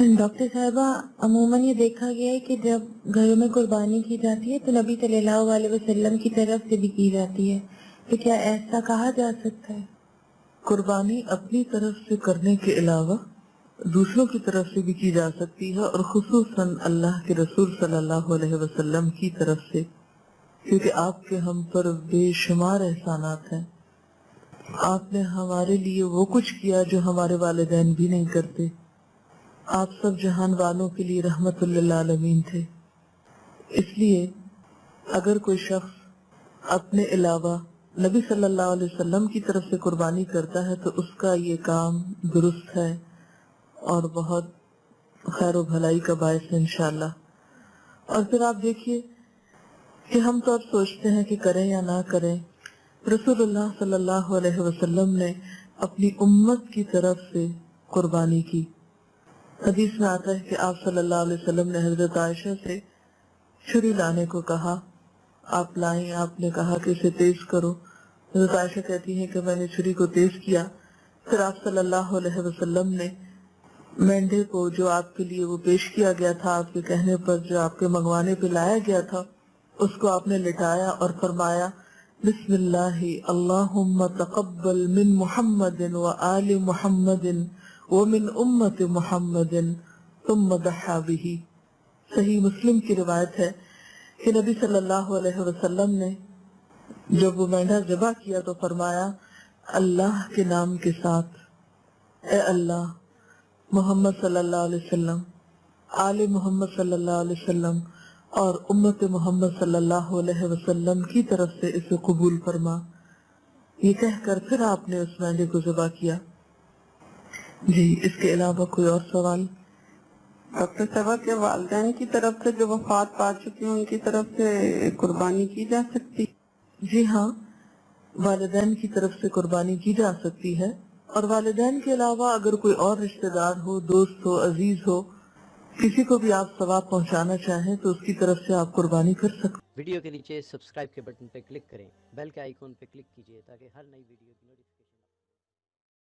Doctor साहिबा, अमूमन ये देखा गया है कि जब घरों में कुर्बानी की जाती है तो नबी सल्लल्लाहु अलैहि वसल्लम की तरफ से भी की जाती है, तो क्या ऐसा कहा जा सकता है? कुर्बानी अपनी तरफ से करने के अलावा दूसरों की तरफ से भी की जा सकती है, और खुसूसन अल्लाह के रसूल सल्लल्लाहु अलैहि वसल्लम की तरफ से, क्योंकि आपके हम पर बेशुमार एहसानात हैं। आपने हमारे लिए वो कुछ किया जो हमारे वालिदैन भी नहीं करते। आप सब जहान वालों के लिए रहमतुल लिल आलमीन थे। इसलिए अगर कोई शख्स अपने अलावा नबी सल्लल्लाहु अलैहि वसल्लम की तरफ से कुर्बानी करता है तो उसका ये काम दुरुस्त है और बहुत खैर व भलाई का बायस है इंशाअल्लाह। और फिर आप देखिए कि हम तो अब सोचते हैं कि करें या ना करें, रसूलुल्लाह सल्लल्लाहु अलैहि वसल्लम ने अपनी उम्मत की तरफ से कुर्बानी की। हदीस में आता है कि आप सल्लल्लाहु अलैहि वसल्लम ने हजरत आयशा से छुरी लाने को कहा, आप लाएं, आपने कहा कि इसे तेज करो। हजरत आयशा कहती हैं कि मैंने छुरी को तेज किया, फिर आप सल्लल्लाहु अलैहि वसल्लम ने मेंढे को जो आपके लिए वो पेश किया गया था, आपके कहने पर जो आपके मंगवाने पे लाया गया था, उसको आपने लिटाया और फरमाया बिस्मिल्लाहि अल्लाहुम्मा तक़ब्बल मिन मुहम्मदिन व आलि मुहम्मदिन व मिन उम्मति मुहम्मदिन तुम्मा दहा बिही। सही मुस्लिम की रिवायत है कि नबी सल्लल्लाहु अलैहि वसल्लम ने जब वो मेंढा ज़िबा किया तो फरमाया अल्लाह के नाम के साथ, ए अल्लाह, मोहम्मद सल्लल्लाहु अलैहि वसल्लम, आले मोहम्मद सल्लल्लाहु अलैहि वसल्लम और उम्मत मोहम्मद सल्लल्लाहु अलैहि वसल्लम की तरफ से इसे कबूल फरमा। ये कहकर फिर आपने उस मेंढे को ज़िबा किया। जी, इसके अलावा कोई और सवाल? डॉक्टर साहबा, के वालिदैन की तरफ से जो वफात पा चुके हैं उनकी तरफ से कुर्बानी की जा सकती? जी हाँ, वालिदैन की तरफ से कुर्बानी की जा सकती है, और वालिदैन के अलावा अगर कोई और रिश्तेदार हो, दोस्त हो, अजीज हो, किसी को भी आप सवाब पहुंचाना चाहें तो उसकी तरफ से आप कुर्बानी कर सकते हैं। वीडियो के नीचे सब्सक्राइब के बटन पर क्लिक करें, बेल के आइकॉन पर क्लिक कीजिए ताकि हर नई वीडियो की नोटिफिकेशन